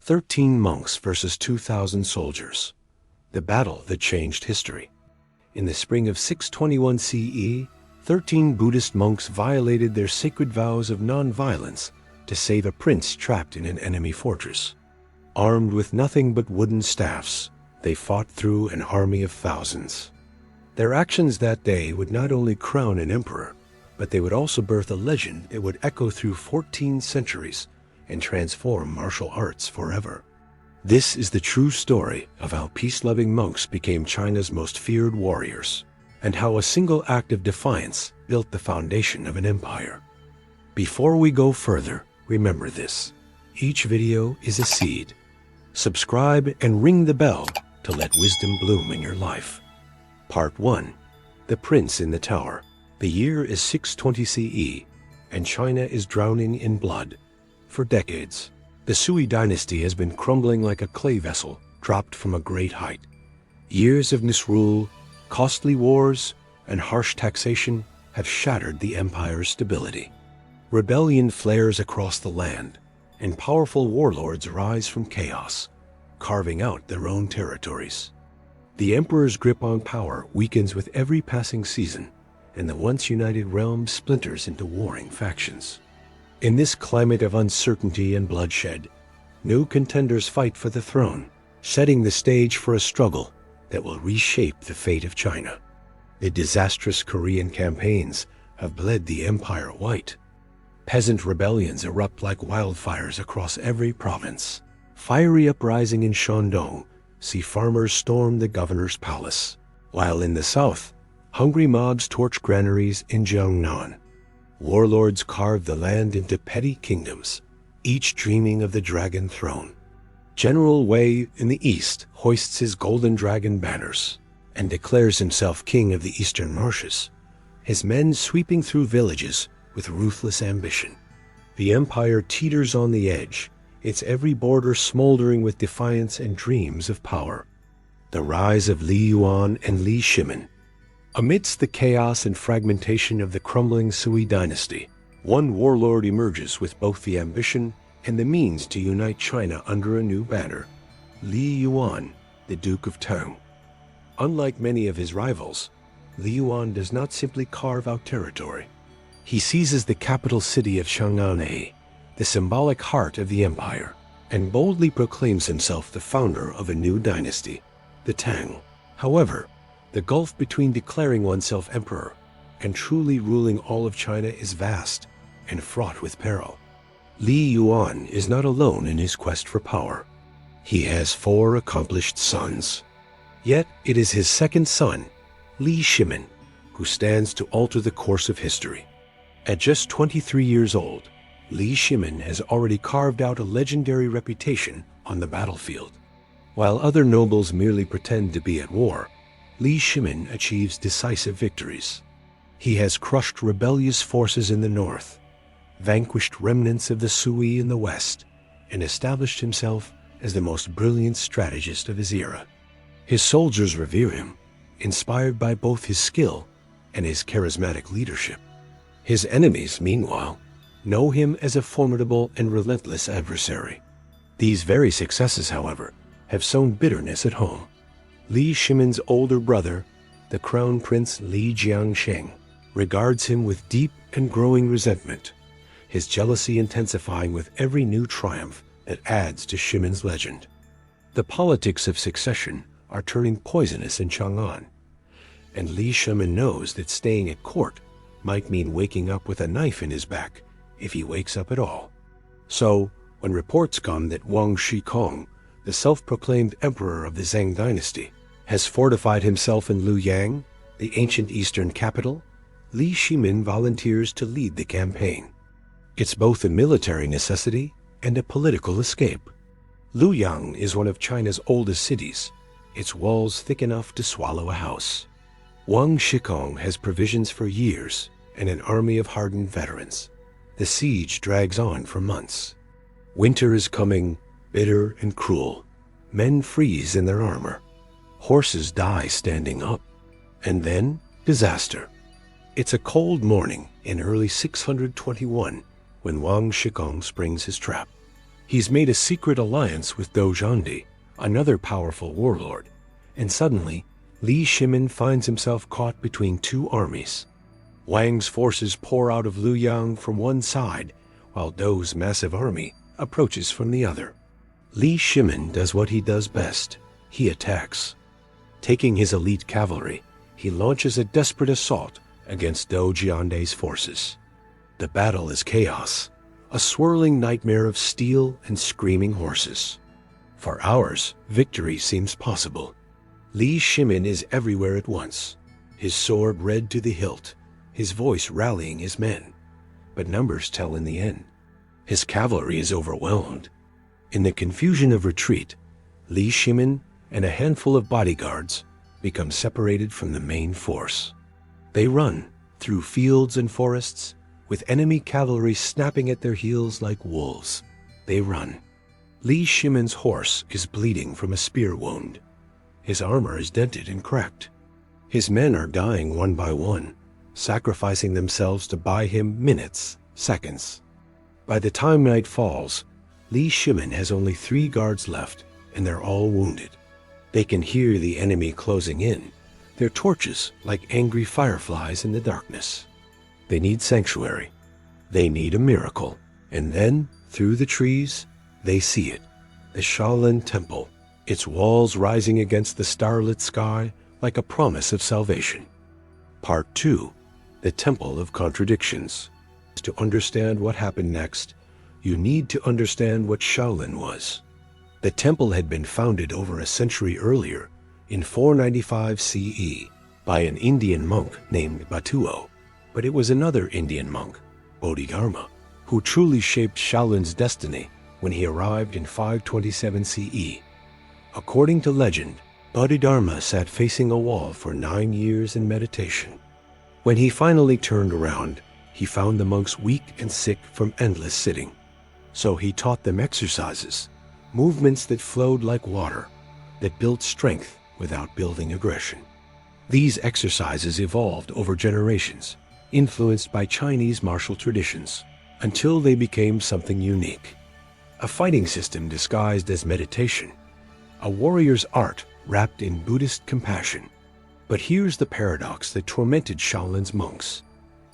13 monks versus 2,000 soldiers. The battle that changed history. In the spring of 621 CE, 13 Buddhist monks violated their sacred vows of non-violence to save a prince trapped in an enemy fortress. Armed with nothing but wooden staffs, they fought through an army of thousands. Their actions that day would not only crown an emperor, but they would also birth a legend that would echo through 14 centuries and transform martial arts forever. This is the true story of how peace-loving monks became China's most feared warriors, and how a single act of defiance built the foundation of an empire. Before we go further, remember this: each video is a seed. Subscribe and ring the bell to let wisdom bloom in your life. Part 1. The Prince in the Tower. The year is 620 CE, and China is drowning in blood. For decades, the Sui dynasty has been crumbling like a clay vessel dropped from a great height. Years of misrule, costly wars, and harsh taxation have shattered the empire's stability. Rebellion flares across the land, and powerful warlords rise from chaos, carving out their own territories. The emperor's grip on power weakens with every passing season, and the once united realm splinters into warring factions. In this climate of uncertainty and bloodshed, new contenders fight for the throne, setting the stage for a struggle that will reshape the fate of China. The disastrous Korean campaigns have bled the empire white. Peasant rebellions erupt like wildfires across every province. Fiery uprising in Shandong see farmers storm the governor's palace, while in the south, hungry mobs torch granaries in Jiangnan. Warlords carve the land into petty kingdoms, each dreaming of the dragon throne. General Wei in the east hoists his golden dragon banners and declares himself king of the eastern marshes, his men sweeping through villages with ruthless ambition. The empire teeters on the edge, its every border smoldering with defiance and dreams of power. The rise of Li Yuan and Li Shimin. Amidst the chaos and fragmentation of the crumbling Sui dynasty, one warlord emerges with both the ambition and the means to unite China under a new banner: Li Yuan, the Duke of Tang. Unlike many of his rivals, Li Yuan does not simply carve out territory. He seizes the capital city of Chang'an, the symbolic heart of the empire, and boldly proclaims himself the founder of a new dynasty, the Tang. However, the gulf between declaring oneself emperor and truly ruling all of China is vast and fraught with peril. Li Yuan is not alone in his quest for power. He has 4 accomplished sons. Yet it is his second son, Li Shimin, who stands to alter the course of history. At just 23 years old, Li Shimin has already carved out a legendary reputation on the battlefield. While other nobles merely pretend to be at war, Li Shimin achieves decisive victories. He has crushed rebellious forces in the north, vanquished remnants of the Sui in the west, and established himself as the most brilliant strategist of his era. His soldiers revere him, inspired by both his skill and his charismatic leadership. His enemies, meanwhile, know him as a formidable and relentless adversary. These very successes, however, have sown bitterness at home. Li Shimin's older brother, the Crown Prince Li Jiangsheng, regards him with deep and growing resentment, his jealousy intensifying with every new triumph that adds to Shimin's legend. The politics of succession are turning poisonous in Chang'an, and Li Shimin knows that staying at court might mean waking up with a knife in his back if he wakes up at all. So, when reports come that Wang Shikong, the self-proclaimed emperor of the Zheng dynasty, has fortified himself in Luoyang, the ancient eastern capital, Li Shimin volunteers to lead the campaign. It's both a military necessity and a political escape. Luoyang is one of China's oldest cities, its walls thick enough to swallow a house. Wang Shikong has provisions for years and an army of hardened veterans. The siege drags on for months. Winter is coming, bitter and cruel. Men freeze in their armor. Horses die standing up. And then, disaster. It's a cold morning in early 621 when Wang Shikong springs his trap. He's made a secret alliance with Dojandi, another powerful warlord, and suddenly, Li Shimin finds himself caught between two armies. Wang's forces pour out of Luoyang from one side, while Dou's massive army approaches from the other. Li Shimin does what he does best. He attacks. Taking his elite cavalry, he launches a desperate assault against Dou Jiande's forces. The battle is chaos, a swirling nightmare of steel and screaming horses. For hours, victory seems possible. Li Shimin is everywhere at once, his sword red to the hilt, his voice rallying his men. But numbers tell in the end. His cavalry is overwhelmed. In the confusion of retreat, Li Shimin and a handful of bodyguards become separated from the main force. They run through fields and forests, with enemy cavalry snapping at their heels like wolves. They run. Li Shimin's horse is bleeding from a spear wound. His armor is dented and cracked. His men are dying one by one, sacrificing themselves to buy him minutes, seconds. By the time night falls, Li Shimin has only 3 guards left, and they're all wounded. They can hear the enemy closing in, their torches like angry fireflies in the darkness. They need sanctuary. They need a miracle. And then, through the trees, they see it. The Shaolin Temple, its walls rising against the starlit sky like a promise of salvation. Part 2. The Temple of Contradictions. To understand what happened next, you need to understand what Shaolin was. The temple had been founded over a century earlier, in 495 CE, by an Indian monk named Batuo. But it was another Indian monk, Bodhidharma, who truly shaped Shaolin's destiny when he arrived in 527 CE. According to legend, Bodhidharma sat facing a wall for 9 years in meditation. When he finally turned around, he found the monks weak and sick from endless sitting. So he taught them exercises, movements that flowed like water, that built strength without building aggression. These exercises evolved over generations, influenced by Chinese martial traditions, until they became something unique. A fighting system disguised as meditation, a warrior's art wrapped in Buddhist compassion. But here's the paradox that tormented Shaolin's monks.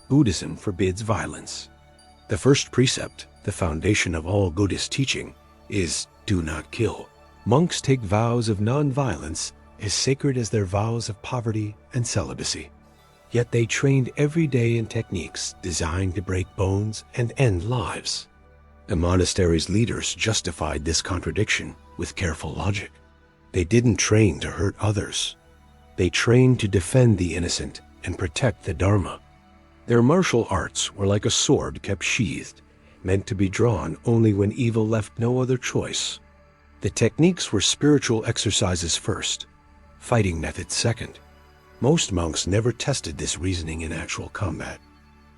Buddhism forbids violence. The first precept, the foundation of all Buddhist teaching, is do not kill. Monks take vows of non-violence as sacred as their vows of poverty and celibacy. Yet they trained every day in techniques designed to break bones and end lives. The monastery's leaders justified this contradiction with careful logic. They didn't train to hurt others. They trained to defend the innocent and protect the Dharma. Their martial arts were like a sword kept sheathed, meant to be drawn only when evil left no other choice. The techniques were spiritual exercises first, fighting methods second. Most monks never tested this reasoning in actual combat.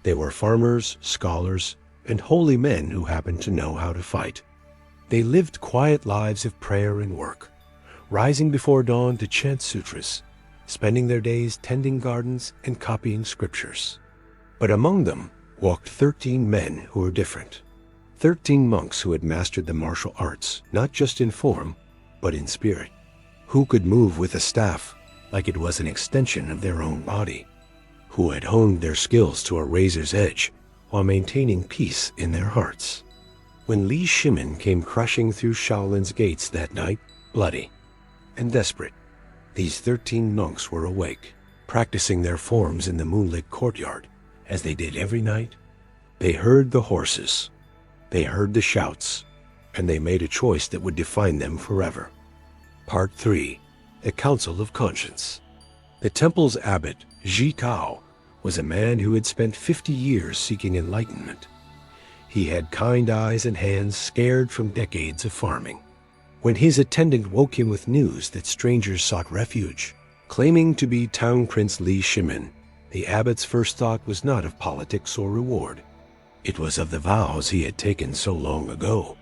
They were farmers, scholars, and holy men who happened to know how to fight. They lived quiet lives of prayer and work, rising before dawn to chant sutras, spending their days tending gardens and copying scriptures. But among them walked 13 men who were different. 13 monks who had mastered the martial arts, not just in form, but in spirit. Who could move with a staff like it was an extension of their own body. Who had honed their skills to a razor's edge while maintaining peace in their hearts. When Li Shimin came crushing through Shaolin's gates that night, bloody and desperate, these 13 monks were awake, practicing their forms in the moonlit courtyard, as they did every night. They heard the horses, they heard the shouts, and they made a choice that would define them forever. Part 3. The Council of Conscience. The temple's abbot, Ji Cao, was a man who had spent 50 years seeking enlightenment. He had kind eyes and hands scared from decades of farming. When his attendant woke him with news that strangers sought refuge, claiming to be Town Prince Li Shimin, the abbot's first thought was not of politics or reward. It was of the vows he had taken so long ago.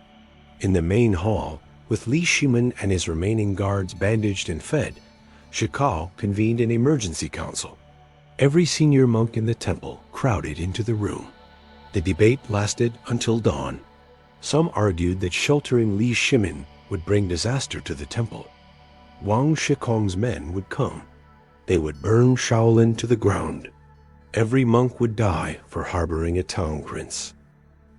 In the main hall, with Li Shimin and his remaining guards bandaged and fed, Ji Cao convened an emergency council. Every senior monk in the temple crowded into the room. The debate lasted until dawn. Some argued that sheltering Li Shimin would bring disaster to the temple. Wang Shikong's men would come. They would burn Shaolin to the ground. Every monk would die for harboring a Tang prince.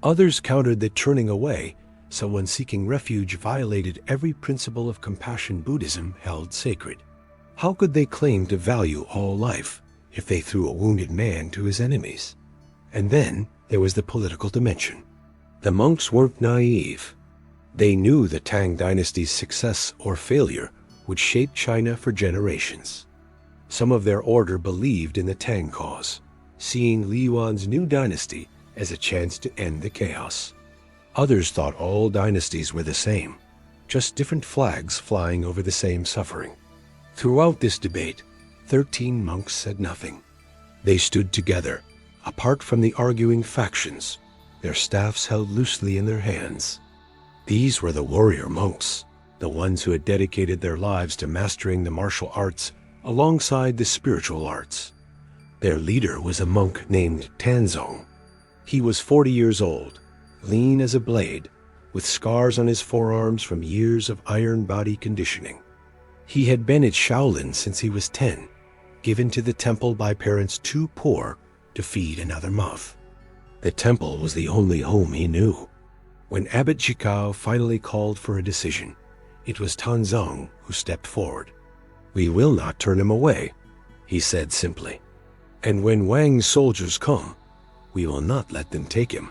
Others countered that turning away someone seeking refuge violated every principle of compassion Buddhism held sacred. How could they claim to value all life if they threw a wounded man to his enemies? And then there was the political dimension. The monks weren't naive. They knew the Tang Dynasty's success or failure would shape China for generations. Some of their order believed in the Tang cause, seeing Li Yuan's new dynasty as a chance to end the chaos. Others thought all dynasties were the same, just different flags flying over the same suffering. Throughout this debate, 13 monks said nothing. They stood together, apart from the arguing factions, their staffs held loosely in their hands. These were the warrior monks, the ones who had dedicated their lives to mastering the martial arts alongside the spiritual arts. Their leader was a monk named Taizong. He was 40 years old, lean as a blade, with scars on his forearms from years of iron body conditioning. He had been at Shaolin since he was 10, given to the temple by parents too poor to feed another mouth. The temple was the only home he knew. When Abbot Jikao finally called for a decision, it was Taizong who stepped forward. "We will not turn him away," he said simply. "And when Wang's soldiers come, we will not let them take him."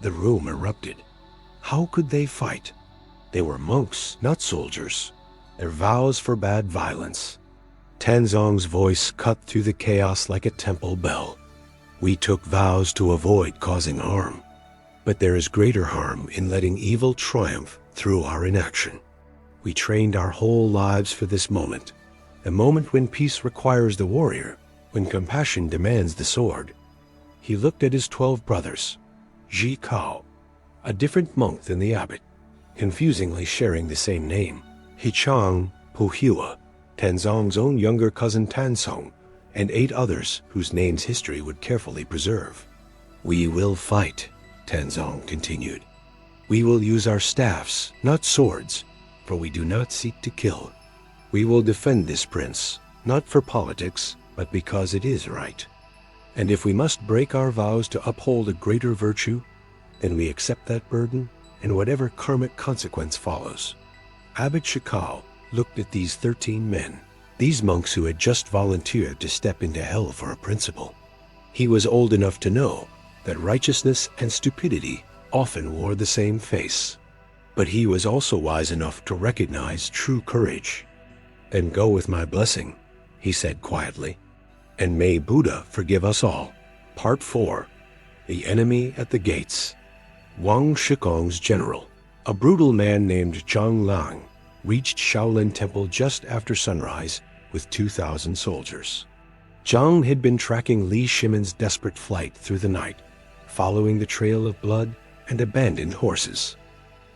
The room erupted. How could they fight? They were monks, not soldiers. Their vows forbade violence. Taizong's voice cut through the chaos like a temple bell. "We took vows to avoid causing harm. But there is greater harm in letting evil triumph through our inaction. We trained our whole lives for this moment, the moment when peace requires the warrior, when compassion demands the sword." He looked at his 12 brothers, Jikao, a different monk than the abbot, confusingly sharing the same name, Hichang Puhua, Taizong's own younger cousin Tansong, and 8 others whose names history would carefully preserve. "We will fight," Taizong continued. "We will use our staffs, not swords, for we do not seek to kill. We will defend this prince, not for politics, but because it is right. And if we must break our vows to uphold a greater virtue, then we accept that burden and whatever karmic consequence follows." Abbot Shikao looked at these 13 men, these monks who had just volunteered to step into hell for a principle. He was old enough to know that righteousness and stupidity often wore the same face. But he was also wise enough to recognize true courage. "Then go with my blessing," he said quietly. "And may Buddha forgive us all." Part 4. The Enemy at the Gates. Wang Shikong's general, a brutal man named Zhang Lang, reached Shaolin Temple just after sunrise with 2,000 soldiers. Zhang had been tracking Li Shimin's desperate flight through the night, following the trail of blood and abandoned horses.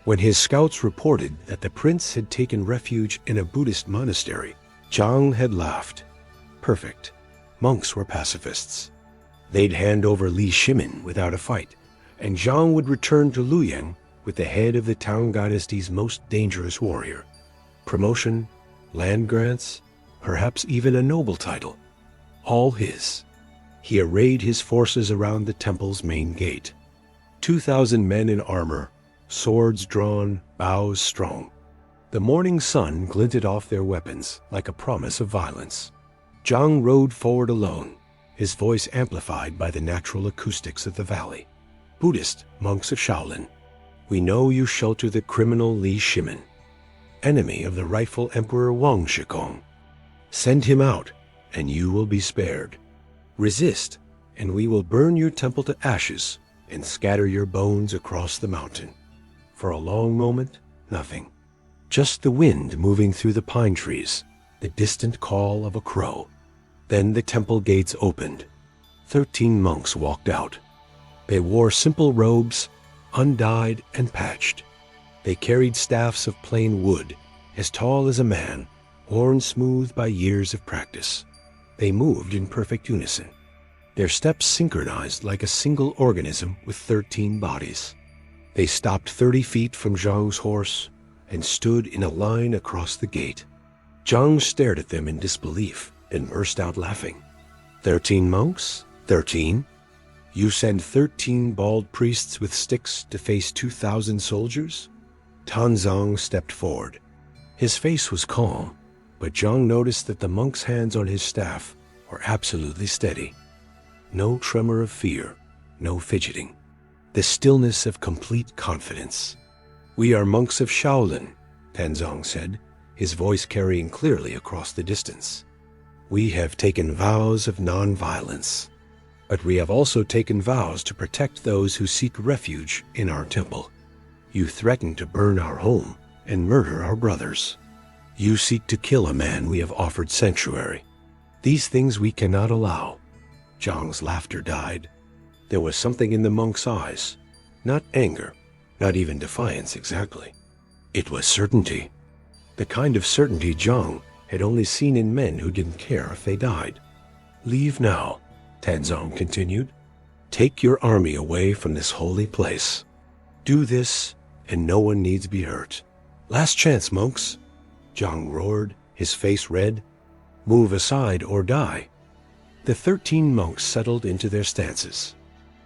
When his scouts reported that the prince had taken refuge in a Buddhist monastery, Zhang had laughed. Perfect. Monks were pacifists. They'd hand over Li Shimin without a fight, and Zhang would return to Luoyang with the head of the Tang Dynasty's most dangerous warrior. Promotion, land grants, perhaps even a noble title. All his. He arrayed his forces around the temple's main gate. 2,000 men in armor, swords drawn, bows strong. The morning sun glinted off their weapons like a promise of violence. Zhang rode forward alone, his voice amplified by the natural acoustics of the valley. "Buddhist monks of Shaolin, we know you shelter the criminal Li Shimin, enemy of the rightful Emperor Wang Shikong. Send him out, and you will be spared. Resist, and we will burn your temple to ashes and scatter your bones across the mountain." For a long moment, nothing. Just the wind moving through the pine trees, the distant call of a crow. Then the temple gates opened. 13 monks walked out. They wore simple robes, undyed and patched. They carried staffs of plain wood, as tall as a man, worn smooth by years of practice. They moved in perfect unison, their steps synchronized like a single organism with 13 bodies. They stopped 30 feet from Zhang's horse and stood in a line across the gate. Zhang stared at them in disbelief and burst out laughing. 13 monks? 13? You send 13 bald priests with sticks to face 2,000 soldiers? Taizong stepped forward. His face was calm, but Zhang noticed that the monk's hands on his staff were absolutely steady. No tremor of fear, no fidgeting. The stillness of complete confidence. We are monks of Shaolin, Taizong said, his voice carrying clearly across the distance. We have taken vows of non-violence, but we have also taken vows to protect those who seek refuge in our temple. You threaten to burn our home and murder our brothers. You seek to kill a man we have offered sanctuary. These things we cannot allow. Zhang's laughter died. There was something in the monk's eyes, not anger, not even defiance exactly. It was certainty. The kind of certainty Zhang had only seen in men who didn't care if they died. Leave now, Taizong continued. Take your army away from this holy place. Do this, and no one needs be hurt. Last chance, monks. Zhang roared, his face red. Move aside or die. The 13 monks settled into their stances.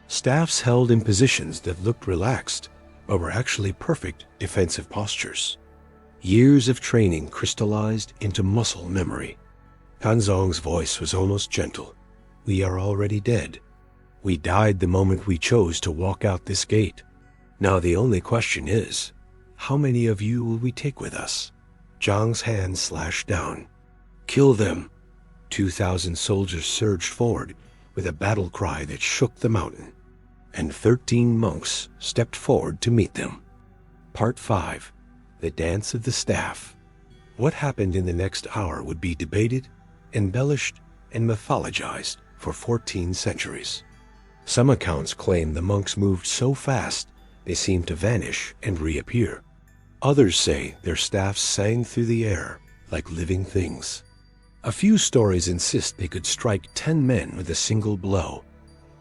Staffs held in positions that looked relaxed, but were actually perfect defensive postures. Years of training crystallized into muscle memory. Taizong's voice was almost gentle. We are already dead. We died the moment we chose to walk out this gate. Now the only question is, how many of you will we take with us? Zhang's hand slashed down. Kill them. 2,000 soldiers surged forward with a battle cry that shook the mountain, and 13 monks stepped forward to meet them. Part 5. The Dance of the Staff. What happened in the next hour would be debated, embellished, and mythologized for 14 centuries. Some accounts claim the monks moved so fast they seemed to vanish and reappear. Others say their staffs sang through the air like living things. A few stories insist they could strike 10 men with a single blow,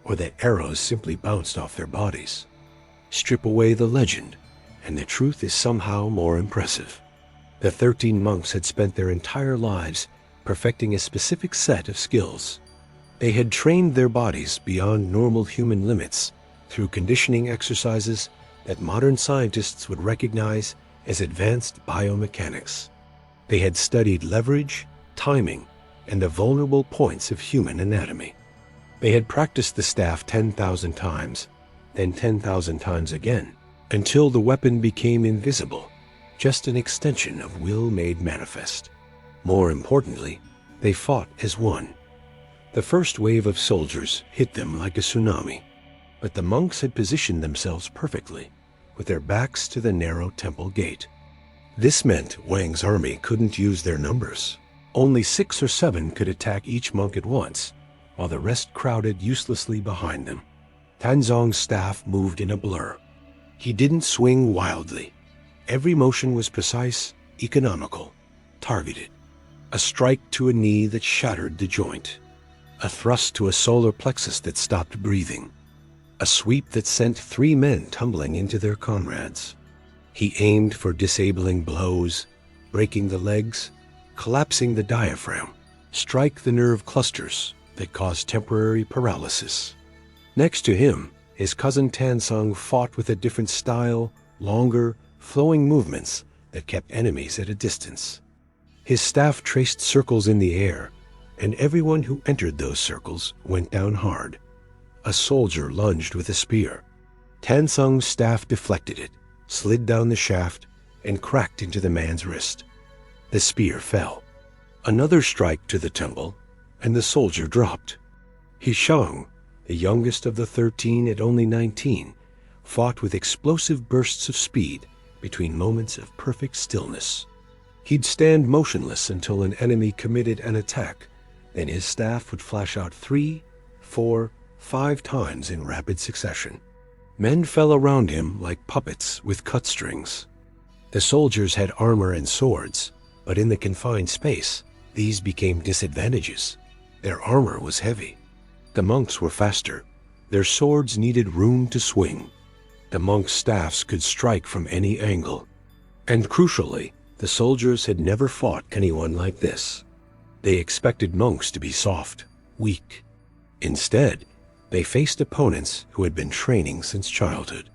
or that arrows simply bounced off their bodies. Strip away the legend, and the truth is somehow more impressive. The 13 monks had spent their entire lives perfecting a specific set of skills. They had trained their bodies beyond normal human limits through conditioning exercises that modern scientists would recognize as advanced biomechanics. They had studied leverage, timing, and the vulnerable points of human anatomy. They had practiced the staff 10,000 times, then 10,000 times again, until the weapon became invisible, just an extension of will made manifest. More importantly, they fought as one. The first wave of soldiers hit them like a tsunami, but the monks had positioned themselves perfectly, with their backs to the narrow temple gate. This meant Wang's army couldn't use their numbers. Only 6 or 7 could attack each monk at once, while the rest crowded uselessly behind them. Taizong's staff moved in a blur. He didn't swing wildly. Every motion was precise, economical, targeted. A strike to a knee that shattered the joint. A thrust to a solar plexus that stopped breathing. A sweep that sent 3 men tumbling into their comrades. He aimed for disabling blows, breaking the legs, collapsing the diaphragm, strike the nerve clusters that caused temporary paralysis. Next to him, his cousin Taizong fought with a different style, longer, flowing movements that kept enemies at a distance. His staff traced circles in the air, and everyone who entered those circles went down hard. A soldier lunged with a spear. Taizong's staff deflected it, slid down the shaft, and cracked into the man's wrist. The spear fell. Another strike to the temple, and the soldier dropped. Shang, the youngest of the 13 at only 19, fought with explosive bursts of speed between moments of perfect stillness. He'd stand motionless until an enemy committed an attack, then his staff would flash out 3, 4, 5 times in rapid succession. Men fell around him like puppets with cut strings. The soldiers had armor and swords, but in the confined space, these became disadvantages. Their armor was heavy. The monks were faster. Their swords needed room to swing. The monks' staffs could strike from any angle. And crucially, the soldiers had never fought anyone like this. They expected monks to be soft, weak. Instead, they faced opponents who had been training since childhood.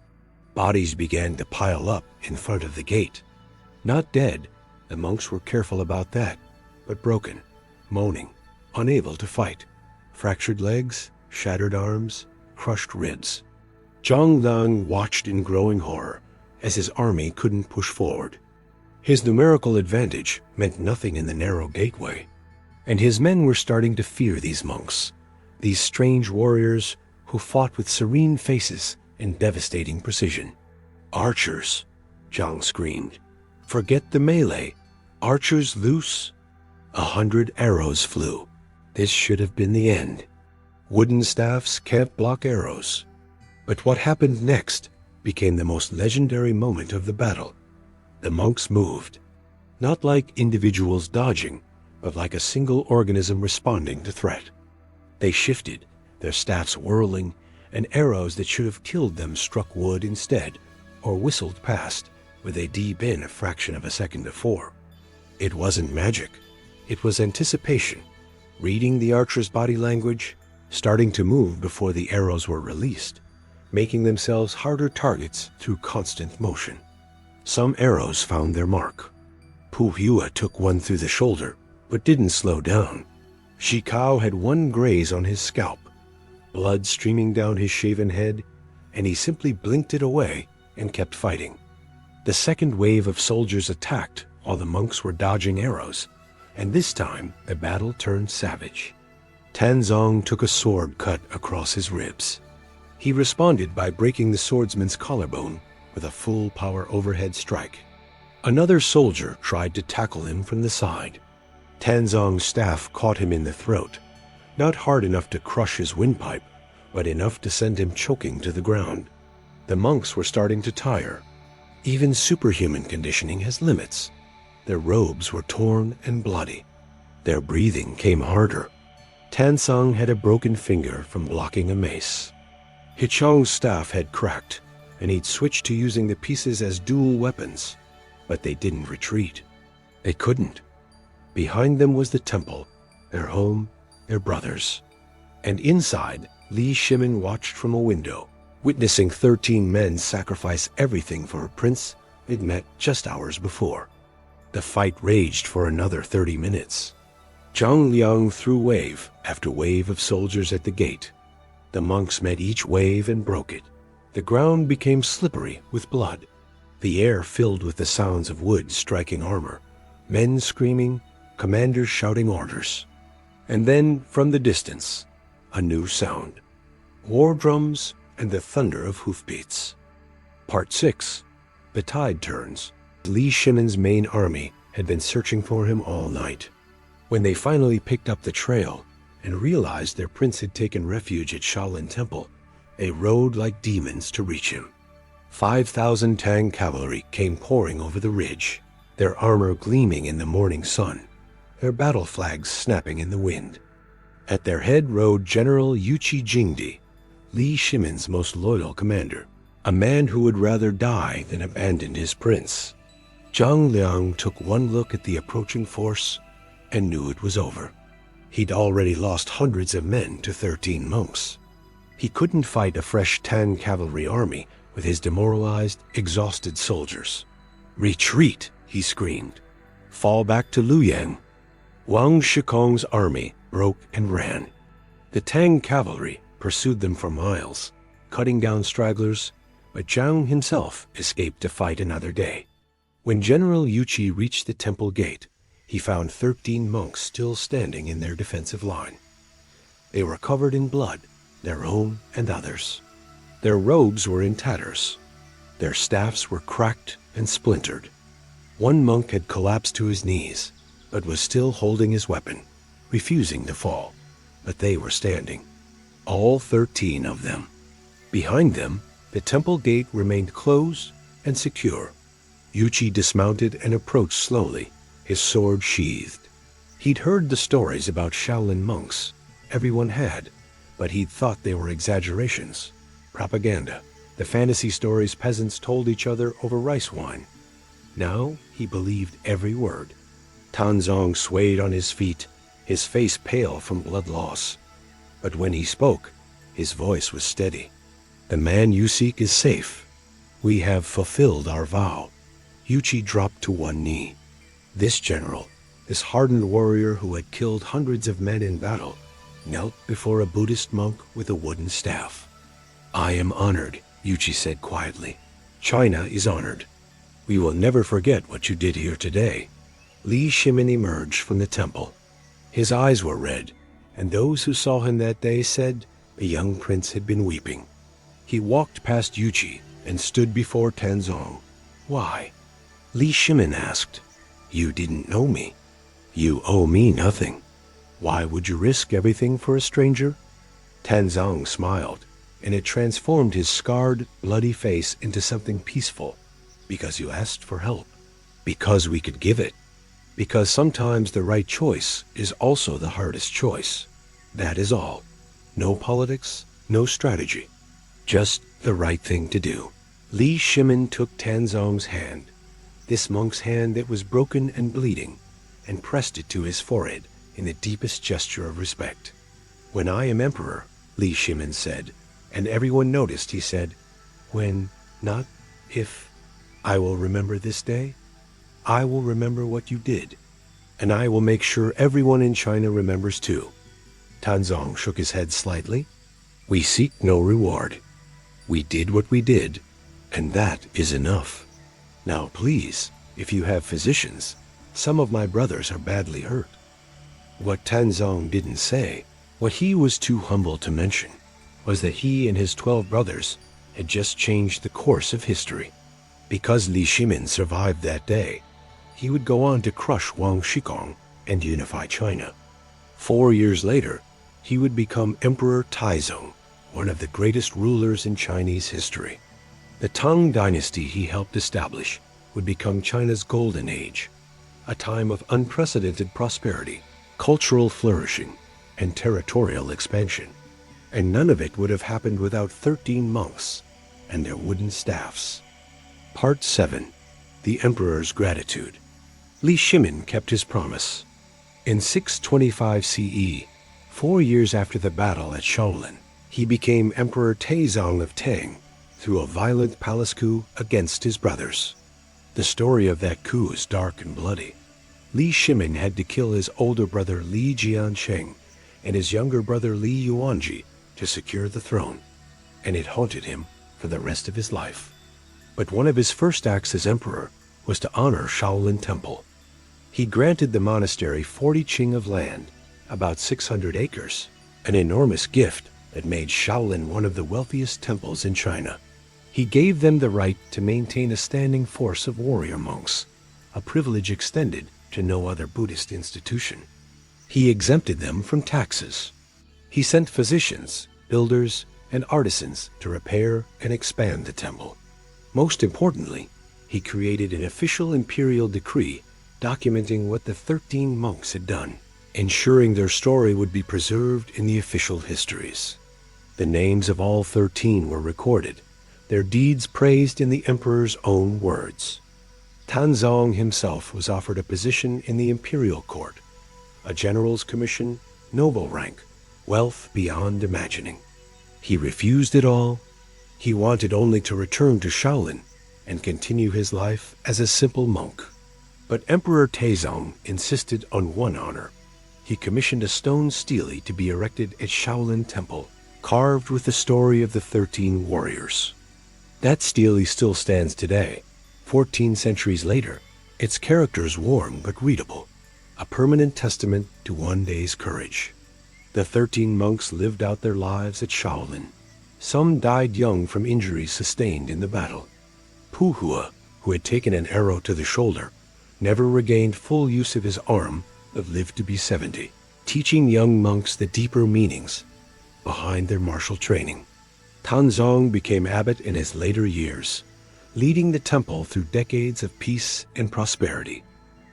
Bodies began to pile up in front of the gate. Not dead, the monks were careful about that, but broken, moaning, unable to fight. Fractured legs, shattered arms, crushed ribs. Zhang Liang watched in growing horror as his army couldn't push forward. His numerical advantage meant nothing in the narrow gateway, and his men were starting to fear these monks, these strange warriors who fought with serene faces and devastating precision. "Archers!" Zhang screamed. "Forget the melee. Archers loose!" 100 arrows flew. This should have been the end. Wooden staffs can't block arrows. But what happened next became the most legendary moment of the battle. The monks moved, not like individuals dodging, but like a single organism responding to threat. They shifted, their staffs whirling, and arrows that should have killed them struck wood instead, or whistled past, where they deep in a fraction of a second before. It wasn't magic. It was anticipation, reading the archer's body language, starting to move before the arrows were released, making themselves harder targets through constant motion. Some arrows found their mark. Pu Hua took one through the shoulder, but didn't slow down. Shi Kao had one graze on his scalp, blood streaming down his shaven head, and he simply blinked it away and kept fighting. The second wave of soldiers attacked while the monks were dodging arrows, and this time the battle turned savage. Taizong took a sword cut across his ribs. He responded by breaking the swordsman's collarbone with a full power overhead strike. Another soldier tried to tackle him from the side. Taizong's staff caught him in the throat, not hard enough to crush his windpipe, but enough to send him choking to the ground. The monks were starting to tire. Even superhuman conditioning has limits. Their robes were torn and bloody. Their breathing came harder. Taizong had a broken finger from blocking a mace. Hichong's staff had cracked, and he'd switched to using the pieces as dual weapons. But they didn't retreat. They couldn't. Behind them was the temple, their home, their brothers. And inside, Li Shimin watched from a window, witnessing 13 men sacrifice everything for a prince they'd met just hours before. The fight raged for another 30 minutes. Zhang Liang threw wave after wave of soldiers at the gate. The monks met each wave and broke it. The ground became slippery with blood. The air filled with the sounds of wood striking armor, men screaming, commanders shouting orders. And then, from the distance, a new sound. War drums and the thunder of hoofbeats. Part 6. The tide turns. Li Shimin's main army had been searching for him all night. When they finally picked up the trail and realized their prince had taken refuge at Shaolin Temple, they rode like demons to reach him. 5,000 Tang cavalry came pouring over the ridge, their armor gleaming in the morning sun, their battle flags snapping in the wind. At their head rode General Yuqi Jingdi, Li Shimin's most loyal commander, a man who would rather die than abandon his prince. Zhang Liang took one look at the approaching force and knew it was over. He'd already lost hundreds of men to 13 monks. He couldn't fight a fresh Tang cavalry army with his demoralized, exhausted soldiers. "Retreat!" he screamed. "Fall back to Luoyang." Wang Shikong's army broke and ran. The Tang cavalry pursued them for miles, cutting down stragglers, but Zhang himself escaped to fight another day. When General Yuqi reached the temple gate, he found 13 monks still standing in their defensive line. They were covered in blood, their own and others. Their robes were in tatters. Their staffs were cracked and splintered. One monk had collapsed to his knees, but was still holding his weapon, refusing to fall. But they were standing, all 13 of them. Behind them, the temple gate remained closed and secure. Yuqi dismounted and approached slowly, his sword sheathed. He'd heard the stories about Shaolin monks. Everyone had, but he'd thought they were exaggerations, propaganda. the fantasy stories peasants told each other over rice wine. Now he believed every word. Taizong swayed on his feet, his face pale from blood loss. But when he spoke, his voice was steady. "The man you seek is safe. We have fulfilled our vow." Yuchi dropped to one knee. This general, this hardened warrior who had killed hundreds of men in battle, knelt before a Buddhist monk with a wooden staff. "I am honored," Yuchi said quietly. "China is honored. We will never forget what you did here today." Li Shimin emerged from the temple. His eyes were red, and those who saw him that day said the young prince had been weeping. He walked past Yuchi and stood before Taizong. "Why?" Li Shimin asked. "You didn't know me. You owe me nothing. Why would you risk everything for a stranger?" Taizong smiled, and it transformed his scarred, bloody face into something peaceful. "Because you asked for help. Because we could give it. Because sometimes the right choice is also the hardest choice. That is all. No politics, no strategy. Just the right thing to do." Li Shimin took Taizong's hand, this monk's hand that was broken and bleeding, and pressed it to his forehead in the deepest gesture of respect. "When I am emperor," Li Shimin said, and everyone noticed he said, "When, not if, I will remember this day. I will remember what you did, and I will make sure everyone in China remembers too." Taizong shook his head slightly. "We seek no reward. We did what we did, and that is enough. Now please, if you have physicians, some of my brothers are badly hurt." What Taizong didn't say, what he was too humble to mention, was that he and his 12 brothers had just changed the course of history. Because Li Shimin survived that day, he would go on to crush Wang Shikong and unify China. 4 years later, he would become Emperor Taizong, one of the greatest rulers in Chinese history. The Tang Dynasty he helped establish would become China's golden age, a time of unprecedented prosperity, cultural flourishing, and territorial expansion. And none of it would have happened without 13 monks and their wooden staffs. Part 7. The Emperor's Gratitude. Li Shimin kept his promise. In 625 CE, 4 years after the battle at Shaolin, he became Emperor Taizong of Tang through a violent palace coup against his brothers. The story of that coup is dark and bloody. Li Shimin had to kill his older brother Li Jiansheng and his younger brother Li Yuanji to secure the throne, and it haunted him for the rest of his life. But one of his first acts as emperor was to honor Shaolin Temple. He granted the monastery 40 qing of land, about 600 acres, an enormous gift that made Shaolin one of the wealthiest temples in China. He gave them the right to maintain a standing force of warrior monks, a privilege extended to no other Buddhist institution. He exempted them from taxes. He sent physicians, builders, and artisans to repair and expand the temple. Most importantly, he created an official imperial decree documenting what the 13 monks had done, ensuring their story would be preserved in the official histories. The names of all 13 were recorded, their deeds praised in the emperor's own words. Taizong himself was offered a position in the imperial court, a general's commission, noble rank, wealth beyond imagining. He refused it all. He wanted only to return to Shaolin and continue his life as a simple monk. But Emperor Taizong insisted on one honor. He commissioned a stone stele to be erected at Shaolin Temple, carved with the story of the 13 warriors. That stele still stands today, 14 centuries later, its characters warm but readable, a permanent testament to one day's courage. The 13 monks lived out their lives at Shaolin. Some died young from injuries sustained in the battle. Puhua, who had taken an arrow to the shoulder, never regained full use of his arm, but lived to be 70, teaching young monks the deeper meanings behind their martial training. Taizong became abbot in his later years, leading the temple through decades of peace and prosperity.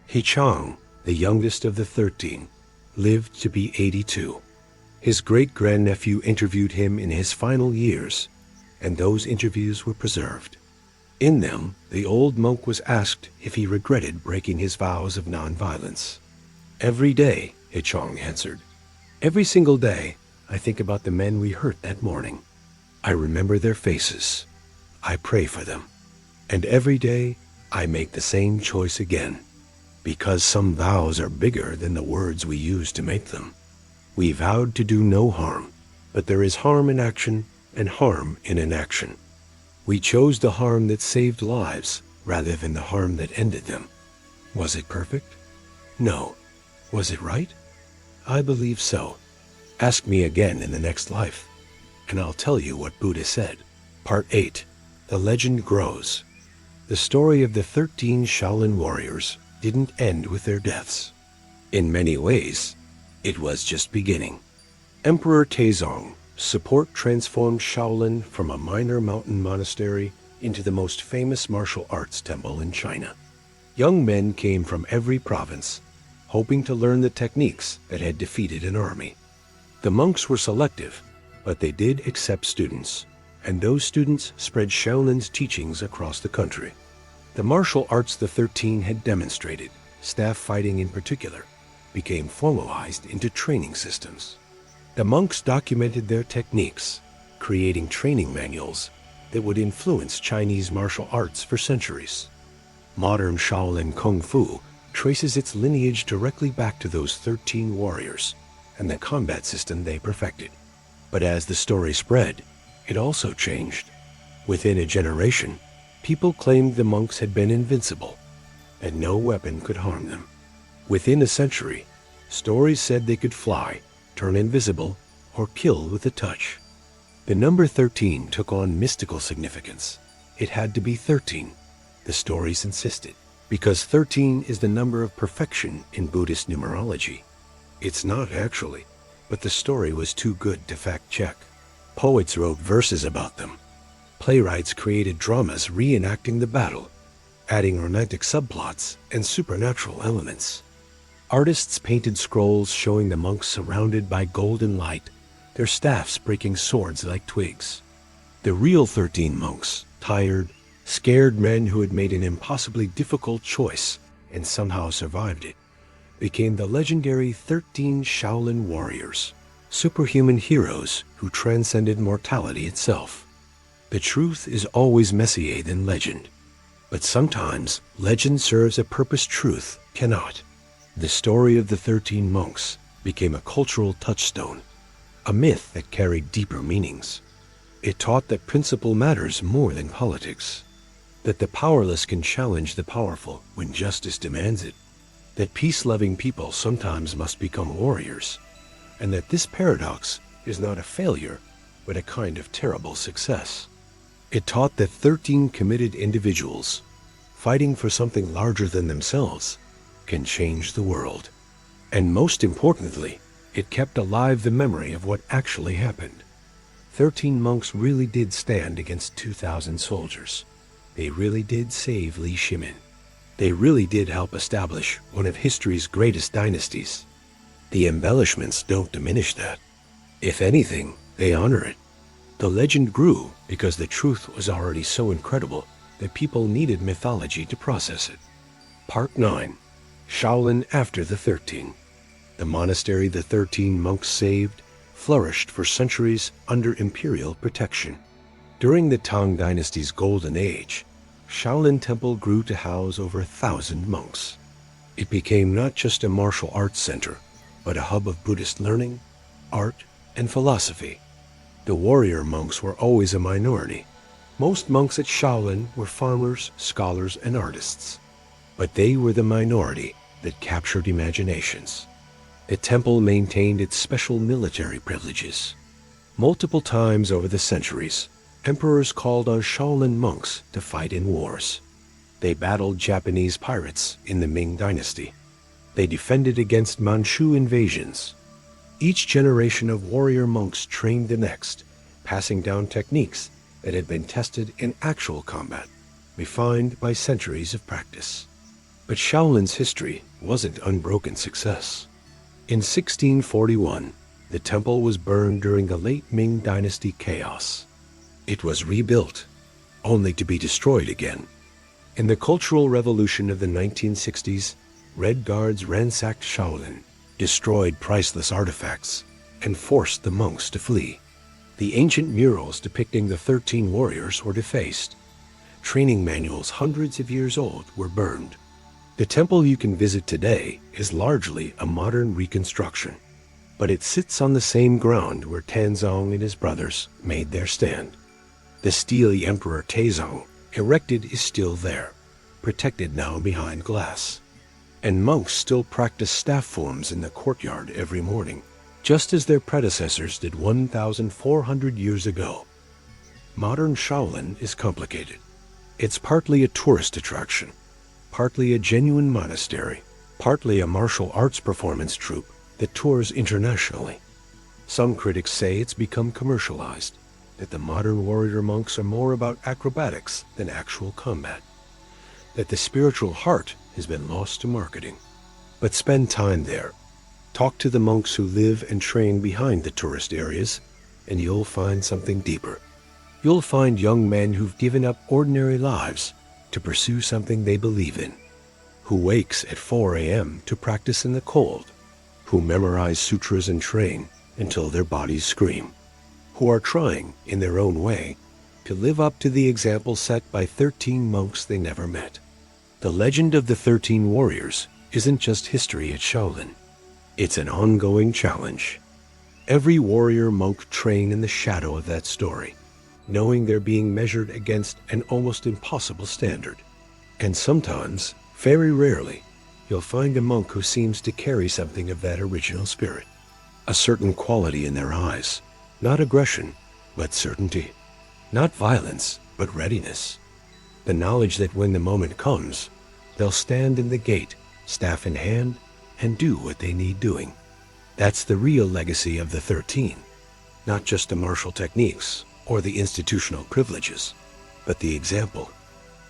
Hichang, the youngest of the 13, lived to be 82. His great-grandnephew interviewed him in his final years. and those interviews were preserved. In them, the old monk was asked if he regretted breaking his vows of nonviolence. "Every day," Hichong answered. "Every single day, I think about the men we hurt that morning. I remember their faces. I pray for them. And every day, I make the same choice again. Because some vows are bigger than the words we use to make them. We vowed to do no harm, but there is harm in action and harm in inaction. We chose the harm that saved lives rather than the harm that ended them. Was it perfect? No. Was it right? I believe so. Ask me again in the next life, and I'll tell you what Buddha said." Part 8. The Legend Grows. The story of the 13 Shaolin warriors didn't end with their deaths. In many ways, it was just beginning. Emperor Taizong support transformed Shaolin from a minor mountain monastery into the most famous martial arts temple in China. Young men came from every province, hoping to learn the techniques that had defeated an army. The monks were selective, but they did accept students, and those students spread Shaolin's teachings across the country. The martial arts the 13 had demonstrated, staff fighting in particular, became formalized into training systems. The monks documented their techniques, creating training manuals that would influence Chinese martial arts for centuries. Modern Shaolin Kung Fu traces its lineage directly back to those 13 warriors and the combat system they perfected. But as the story spread, it also changed. Within a generation, people claimed the monks had been invincible, and no weapon could harm them. Within a century, stories said they could fly, turn invisible, or kill with a touch. The number 13 took on mystical significance. It had to be 13, the stories insisted, because 13 is the number of perfection in Buddhist numerology. It's not actually, but the story was too good to fact-check. Poets wrote verses about them. Playwrights created dramas reenacting the battle, adding romantic subplots and supernatural elements. Artists painted scrolls showing the monks surrounded by golden light, their staffs breaking swords like twigs. The real 13 monks, tired, scared men who had made an impossibly difficult choice and somehow survived it, became the legendary 13 Shaolin warriors, superhuman heroes who transcended mortality itself. The truth is always messier than legend, but sometimes legend serves a purpose truth cannot. The story of the 13 monks became a cultural touchstone, a myth that carried deeper meanings. It taught that principle matters more than politics, that the powerless can challenge the powerful when justice demands it, that peace-loving people sometimes must become warriors, and that this paradox is not a failure, but a kind of terrible success. It taught that 13 committed individuals, fighting for something larger than themselves, can change the world. And most importantly, it kept alive the memory of what actually happened. 13 monks really did stand against 2,000 soldiers. They really did save Li Shimin. They really did help establish one of history's greatest dynasties. The embellishments don't diminish that. If anything, they honor it. The legend grew because the truth was already so incredible that people needed mythology to process it. Part 9. Shaolin after the 13. The monastery the 13 monks saved flourished for centuries under imperial protection. During the Tang Dynasty's golden age, Shaolin Temple grew to house over 1,000 monks. It became not just a martial arts center, but a hub of Buddhist learning, art, and philosophy. The warrior monks were always a minority. Most monks at Shaolin were farmers, scholars, and artists. But they were the minority that captured imaginations. The temple maintained its special military privileges. Multiple times over the centuries, emperors called on Shaolin monks to fight in wars. They battled Japanese pirates in the Ming Dynasty. They defended against Manchu invasions. Each generation of warrior monks trained the next, passing down techniques that had been tested in actual combat, refined by centuries of practice. But Shaolin's history wasn't unbroken success. In 1641, the temple was burned during the late Ming Dynasty chaos. It was rebuilt, only to be destroyed again. In the Cultural Revolution of the 1960s, Red Guards ransacked Shaolin, destroyed priceless artifacts, and forced the monks to flee. The ancient murals depicting the 13 warriors were defaced. Training manuals hundreds of years old were burned. The temple you can visit today is largely a modern reconstruction, but it sits on the same ground where Taizong and his brothers made their stand. The steely Emperor Taizong erected is still there, protected now behind glass. And monks still practice staff forms in the courtyard every morning, just as their predecessors did 1,400 years ago. Modern Shaolin is complicated. It's partly a tourist attraction, partly a genuine monastery, partly a martial arts performance troupe that tours internationally. Some critics say it's become commercialized, that the modern warrior monks are more about acrobatics than actual combat, that the spiritual heart has been lost to marketing. But spend time there. Talk to the monks who live and train behind the tourist areas, and you'll find something deeper. You'll find young men who've given up ordinary lives to pursue something they believe in, who wakes at 4 a.m. to practice in the cold, who memorize sutras and train until their bodies scream, who are trying, in their own way, to live up to the example set by 13 monks they never met. The legend of the 13 warriors isn't just history at Shaolin. It's an ongoing challenge. Every warrior monk train in the shadow of that story, knowing they're being measured against an almost impossible standard. And sometimes, very rarely, you'll find a monk who seems to carry something of that original spirit. A certain quality in their eyes, not aggression, but certainty. Not violence, but readiness. The knowledge that when the moment comes, they'll stand in the gate, staff in hand, and do what they need doing. That's the real legacy of the 13. Not just the martial techniques or the institutional privileges, but the example.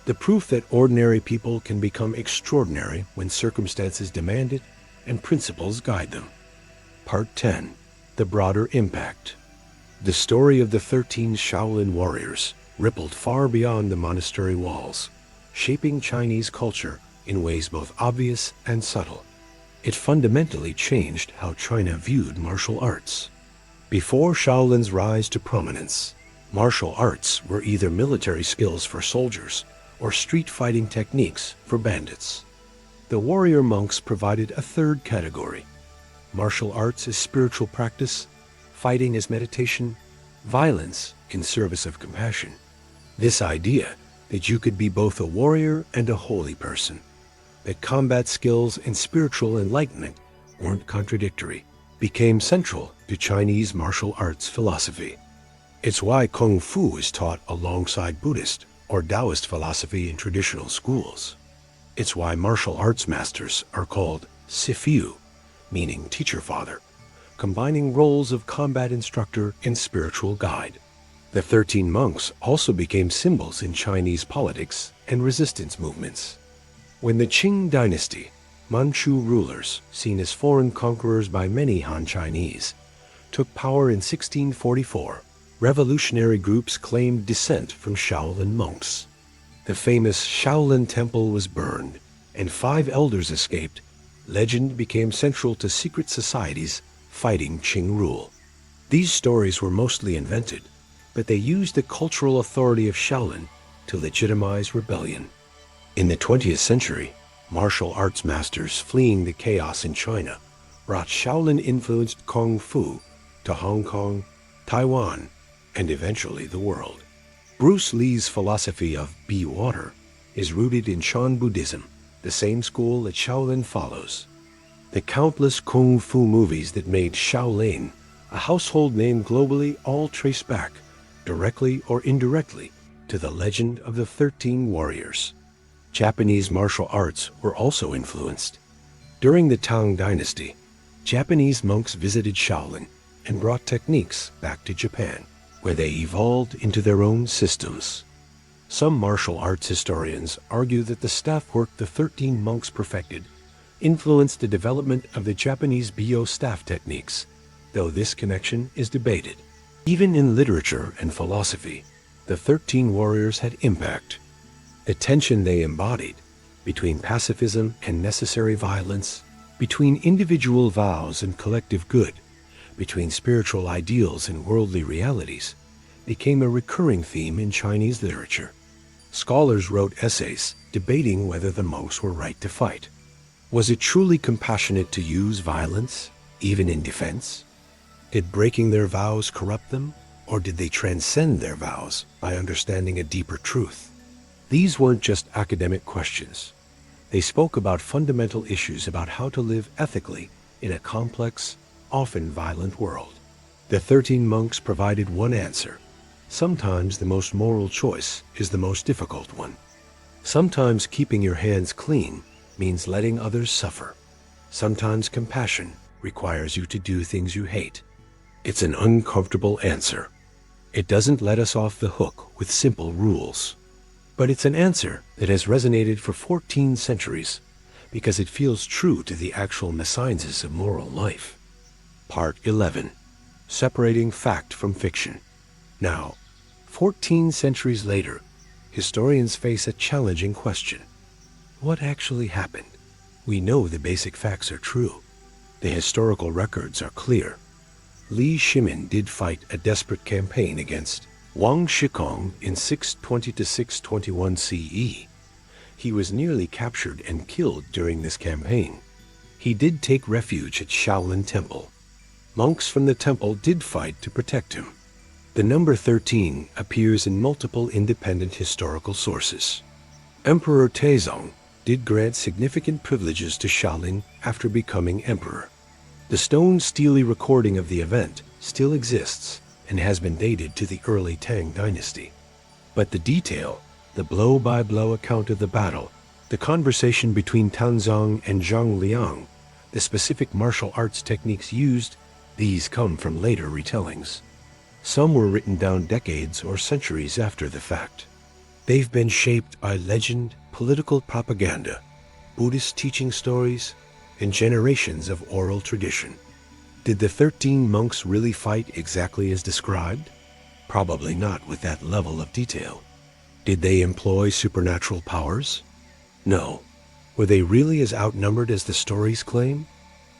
The proof that ordinary people can become extraordinary when circumstances demand it and principles guide them. Part 10. The Broader Impact. The story of the 13 Shaolin warriors rippled far beyond the monastery walls, shaping Chinese culture in ways both obvious and subtle. It fundamentally changed how China viewed martial arts. Before Shaolin's rise to prominence, martial arts were either military skills for soldiers or street fighting techniques for bandits. The warrior monks provided a third category: martial arts as spiritual practice, fighting as meditation, violence in service of compassion. This idea that you could be both a warrior and a holy person, that combat skills and spiritual enlightenment weren't contradictory, became central to Chinese martial arts philosophy. It's why Kung Fu is taught alongside Buddhist or Taoist philosophy in traditional schools. It's why martial arts masters are called Sifu, meaning teacher father, combining roles of combat instructor and spiritual guide. The 13 monks also became symbols in Chinese politics and resistance movements. When the Qing Dynasty, Manchu rulers, seen as foreign conquerors by many Han Chinese, took power in 1644, revolutionary groups claimed descent from Shaolin monks. The famous Shaolin Temple was burned, and 5 elders escaped. Legend became central to secret societies fighting Qing rule. These stories were mostly invented, but they used the cultural authority of Shaolin to legitimize rebellion. In the 20th century, martial arts masters fleeing the chaos in China brought Shaolin-influenced Kung Fu to Hong Kong, Taiwan, and eventually the world. Bruce Lee's philosophy of be water is rooted in Shan Buddhism, the same school that Shaolin follows. The countless Kung Fu movies that made Shaolin a household name globally all trace back, directly or indirectly, to the legend of the 13 warriors. Japanese martial arts were also influenced. During the Tang Dynasty, Japanese monks visited Shaolin and brought techniques back to Japan, where they evolved into their own systems. Some martial arts historians argue that the staff work the 13 monks perfected influenced the development of the Japanese Bio staff techniques, though this connection is debated. Even in literature and philosophy, the 13 warriors had impact. The tension they embodied, between pacifism and necessary violence, between individual vows and collective good, between spiritual ideals and worldly realities, became a recurring theme in Chinese literature. Scholars wrote essays debating whether the monks were right to fight. Was it truly compassionate to use violence, even in defense? Did breaking their vows corrupt them, or did they transcend their vows by understanding a deeper truth? These weren't just academic questions. They spoke about fundamental issues about how to live ethically in a complex, often violent world. The 13 monks provided one answer. Sometimes the most moral choice is the most difficult one. Sometimes keeping your hands clean means letting others suffer. Sometimes compassion requires you to do things you hate. It's an uncomfortable answer. It doesn't let us off the hook with simple rules. But it's an answer that has resonated for 14 centuries because it feels true to the actual sciences of moral life. Part 11. Separating Fact from Fiction. Now, 14 centuries later, historians face a challenging question. What actually happened? We know the basic facts are true. The historical records are clear. Li Shimin did fight a desperate campaign against Wang Shikong in 620 to 621 CE. He was nearly captured and killed during this campaign. He did take refuge at Shaolin Temple. Monks from the temple did fight to protect him. The number 13 appears in multiple independent historical sources. Emperor Taizong did grant significant privileges to Shaolin after becoming emperor. The stone stele recording of the event still exists and has been dated to the early Tang Dynasty. But the detail, the blow-by-blow account of the battle, the conversation between Taizong and Zhang Liang, the specific martial arts techniques used, these come from later retellings. Some were written down decades or centuries after the fact. They've been shaped by legend, political propaganda, Buddhist teaching stories, and generations of oral tradition. Did the 13 monks really fight exactly as described? Probably not with that level of detail. Did they employ supernatural powers? No. Were they really as outnumbered as the stories claim?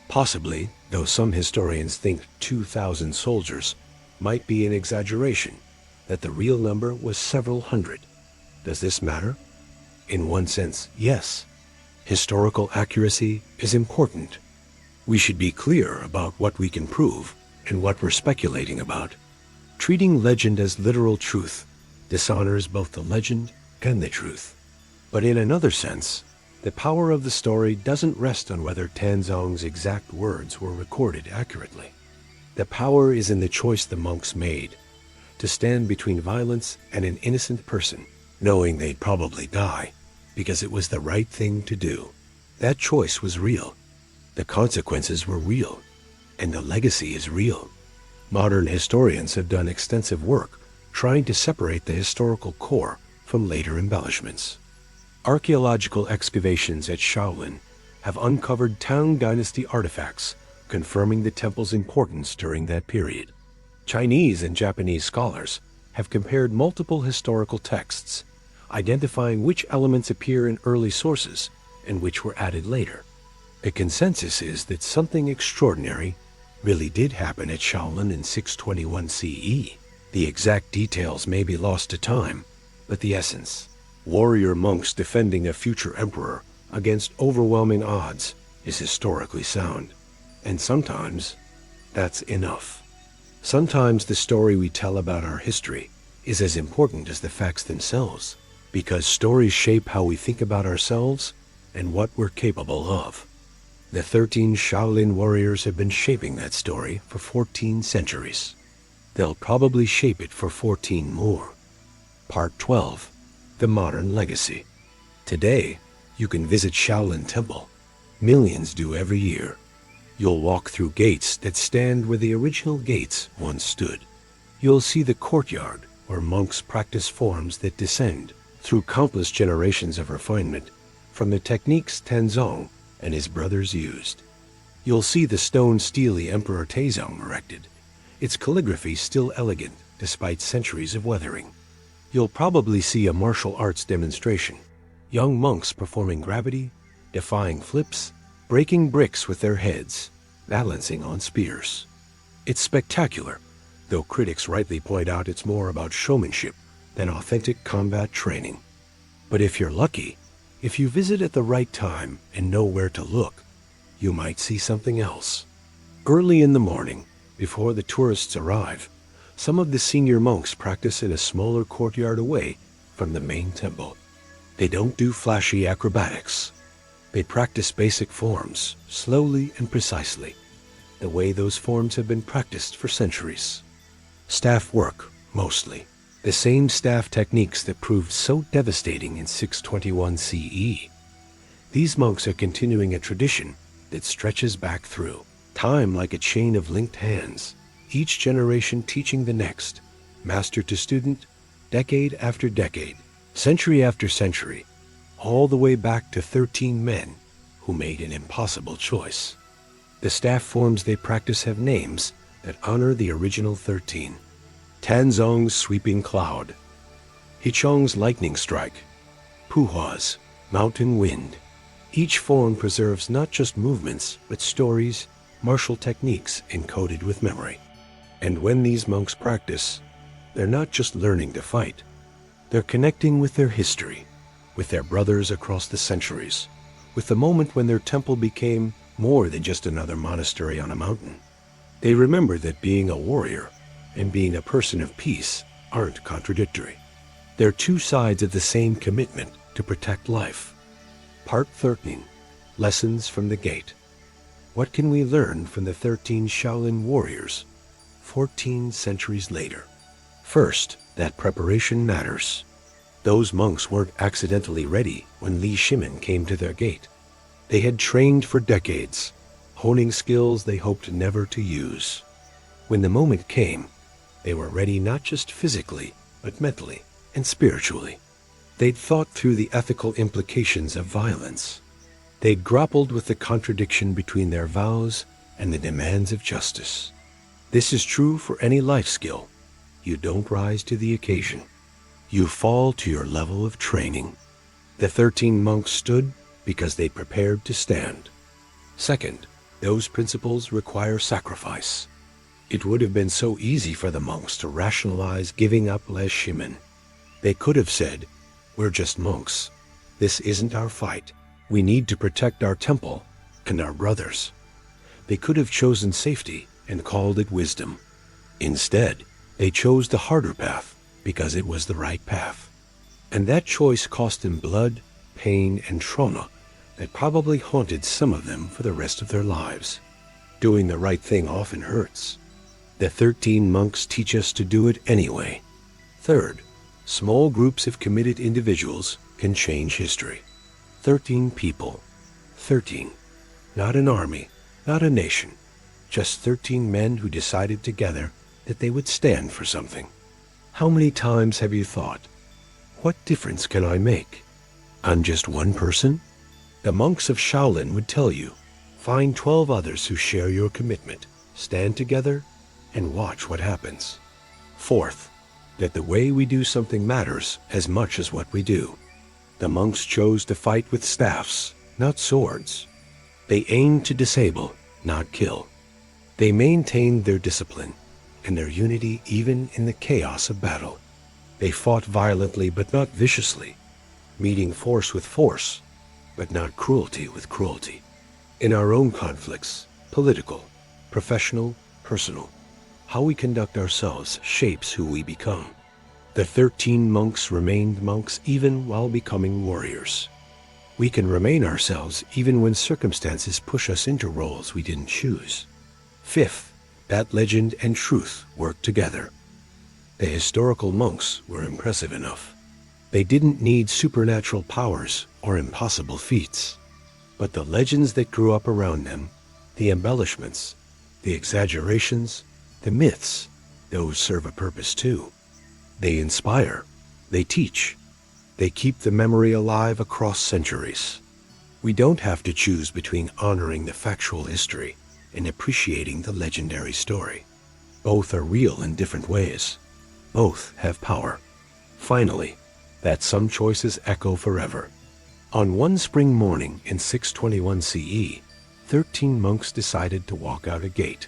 Possibly, though some historians think 2,000 soldiers might be an exaggeration, that the real number was several hundred. Does this matter? In one sense, yes. Historical accuracy is important. We should be clear about what we can prove and what we're speculating about. Treating legend as literal truth dishonors both the legend and the truth. But in another sense, the power of the story doesn't rest on whether Taizong's exact words were recorded accurately. The power is in the choice the monks made, to stand between violence and an innocent person, knowing they'd probably die, because it was the right thing to do. That choice was real. The consequences were real, and the legacy is real. Modern historians have done extensive work trying to separate the historical core from later embellishments. Archaeological excavations at Shaolin have uncovered Tang Dynasty artifacts confirming the temple's importance during that period. Chinese and Japanese scholars have compared multiple historical texts, identifying which elements appear in early sources and which were added later. A consensus is that something extraordinary really did happen at Shaolin in 621 CE. The exact details may be lost to time, but the essence, warrior monks defending a future emperor against overwhelming odds, is historically sound. And sometimes, that's enough. Sometimes the story we tell about our history is as important as the facts themselves, because stories shape how we think about ourselves and what we're capable of. The 13 Shaolin warriors have been shaping that story for 14 centuries. They'll probably shape it for 14 more. Part 12. The Modern Legacy. Today, you can visit Shaolin Temple. Millions do every year. You'll walk through gates that stand where the original gates once stood. You'll see the courtyard where monks practice forms that descend through countless generations of refinement from the techniques Taizong and his brothers used. You'll see the stone stele Emperor Taizong erected, its calligraphy still elegant despite centuries of weathering. You'll probably see a martial arts demonstration. Young monks performing gravity, defying flips, breaking bricks with their heads, balancing on spears. It's spectacular, though critics rightly point out it's more about showmanship than authentic combat training. But if you're lucky, if you visit at the right time and know where to look, you might see something else. Early in the morning, before the tourists arrive, some of the senior monks practice in a smaller courtyard away from the main temple. They don't do flashy acrobatics. They practice basic forms, slowly and precisely, the way those forms have been practiced for centuries. Staff work, mostly. The same staff techniques that proved so devastating in 621 CE. These monks are continuing a tradition that stretches back through time like a chain of linked hands, each generation teaching the next, master to student, decade after decade, century after century, all the way back to 13 men who made an impossible choice. The staff forms they practice have names that honor the original 13. Taizong's sweeping cloud, Hichong's lightning strike, Puha's mountain wind. Each form preserves not just movements, but stories, martial techniques encoded with memory. And when these monks practice, they're not just learning to fight. They're connecting with their history, with their brothers across the centuries, with the moment when their temple became more than just another monastery on a mountain. They remember that being a warrior and being a person of peace aren't contradictory. They're two sides of the same commitment to protect life. Part 13. Lessons from the Gate. What can we learn from the 13 Shaolin warriors 14 centuries later? First, that preparation matters. Those monks weren't accidentally ready when Li Shimin came to their gate. They had trained for decades, honing skills they hoped never to use. When the moment came, they were ready not just physically, but mentally and spiritually. They'd thought through the ethical implications of violence. They'd grappled with the contradiction between their vows and the demands of justice. This is true for any life skill. You don't rise to the occasion. You fall to your level of training. The 13 monks stood because they prepared to stand. Second, those principles require sacrifice. It would have been so easy for the monks to rationalize giving up Li Shimin. They could have said, "We're just monks. This isn't our fight. We need to protect our temple and our brothers." They could have chosen safety and called it wisdom. Instead, they chose the harder path because it was the right path. And that choice cost them blood, pain, and trauma that probably haunted some of them for the rest of their lives. Doing the right thing often hurts. The 13 monks teach us to do it anyway. Third, small groups of committed individuals can change history. 13 people. 13. Not an army, not a nation. Just 13 men who decided together that they would stand for something. How many times have you thought, what difference can I make? I'm just one person? The monks of Shaolin would tell you, find 12 others who share your commitment, stand together, and watch what happens. Fourth, that the way we do something matters as much as what we do. The monks chose to fight with staffs, not swords. They aimed to disable, not kill. They maintained their discipline and their unity even in the chaos of battle. They fought violently but not viciously, meeting force with force, but not cruelty with cruelty. In our own conflicts, political, professional, personal, how we conduct ourselves shapes who we become. The 13 monks remained monks even while becoming warriors. We can remain ourselves even when circumstances push us into roles we didn't choose. Fifth, that legend and truth work together. The historical monks were impressive enough. They didn't need supernatural powers or impossible feats. But the legends that grew up around them, the embellishments, the exaggerations, the myths, those serve a purpose too. They inspire, they teach, they keep the memory alive across centuries. We don't have to choose between honoring the factual history and appreciating the legendary story. Both are real in different ways. Both have power. Finally, that some choices echo forever. On one spring morning in 621 CE, 13 monks decided to walk out a gate.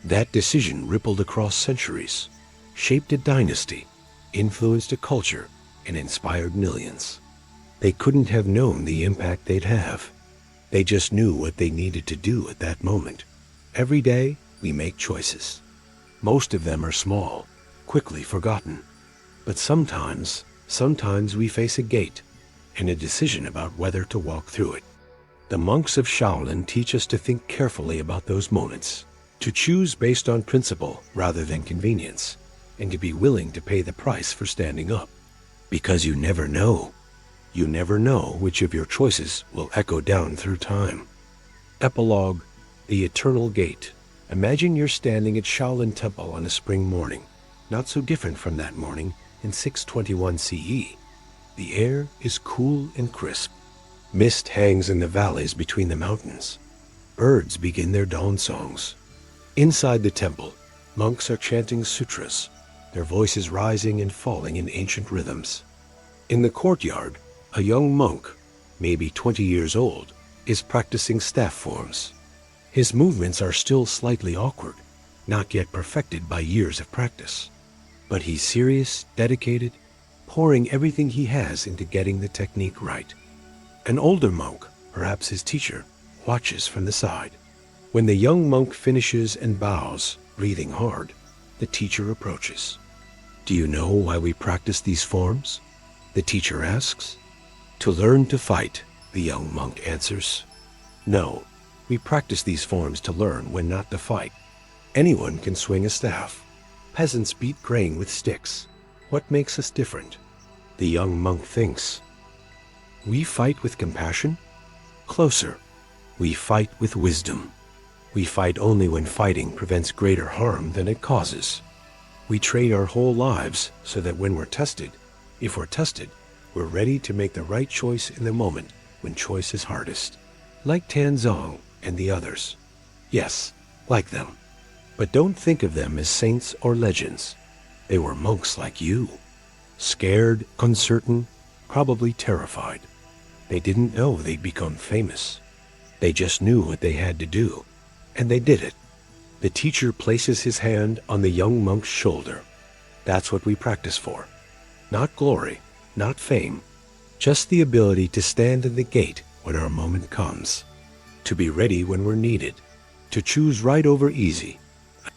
That decision rippled across centuries, shaped a dynasty, influenced a culture, and inspired millions. They couldn't have known the impact they'd have. They just knew what they needed to do at that moment. Every day, we make choices. Most of them are small, quickly forgotten. But sometimes we face a gate and a decision about whether to walk through it. The monks of Shaolin teach us to think carefully about those moments, to choose based on principle rather than convenience, and to be willing to pay the price for standing up. Because you never know. You never know which of your choices will echo down through time. Epilogue, the Eternal Gate. Imagine you're standing at Shaolin Temple on a spring morning, not so different from that morning in 621 CE. The air is cool and crisp. Mist hangs in the valleys between the mountains. Birds begin their dawn songs. Inside the temple, monks are chanting sutras, their voices rising and falling in ancient rhythms. In the courtyard, a young monk, maybe 20 years old, is practicing staff forms. His movements are still slightly awkward, not yet perfected by years of practice. But he's serious, dedicated, pouring everything he has into getting the technique right. An older monk, perhaps his teacher, watches from the side. When the young monk finishes and bows, breathing hard, the teacher approaches. "Do you know why we practice these forms?" the teacher asks. "To learn to fight," the young monk answers. "No, we practice these forms to learn when not to fight. Anyone can swing a staff. Peasants beat grain with sticks. What makes us different?" The young monk thinks. "We fight with compassion? Closer. We fight with wisdom. We fight only when fighting prevents greater harm than it causes. We trade our whole lives so that when we're tested, if we're tested, we're ready to make the right choice in the moment when choice is hardest. Like Taizong and the others. Yes, like them. But don't think of them as saints or legends. They were monks like you. Scared, uncertain, probably terrified. They didn't know they'd become famous. They just knew what they had to do, and they did it. The teacher places his hand on the young monk's shoulder. That's what we practice for. Not glory, not fame, just the ability to stand in the gate when our moment comes. To be ready when we're needed. To choose right over easy.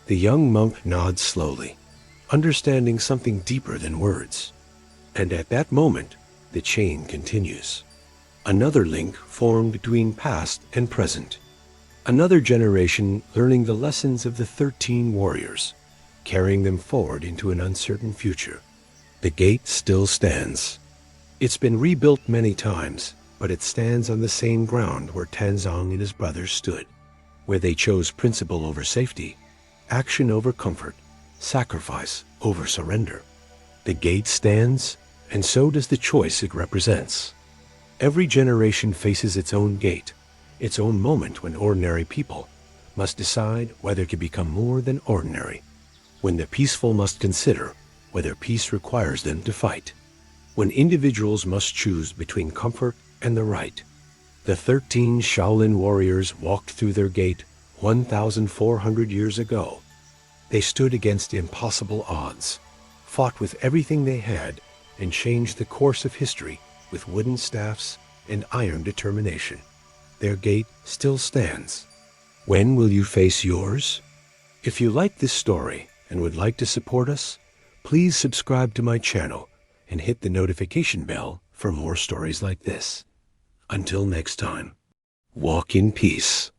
The young monk nods slowly, understanding something deeper than words. And at that moment, the chain continues. Another link formed between past and present. Another generation learning the lessons of the 13 warriors, carrying them forward into an uncertain future. The gate still stands. It's been rebuilt many times, but it stands on the same ground where Taizong and his brothers stood, where they chose principle over safety, action over comfort, sacrifice over surrender. The gate stands, and so does the choice it represents. Every generation faces its own gate, its own moment when ordinary people must decide whether to become more than ordinary, when the peaceful must consider whether peace requires them to fight, when individuals must choose between comfort and the right. The 13 Shaolin warriors walked through their gate 1,400 years ago. They stood against impossible odds, fought with everything they had, and changed the course of history with wooden staffs and iron determination. Their gate still stands. When will you face yours? If you like this story and would like to support us, please subscribe to my channel and hit the notification bell for more stories like this. Until next time, walk in peace.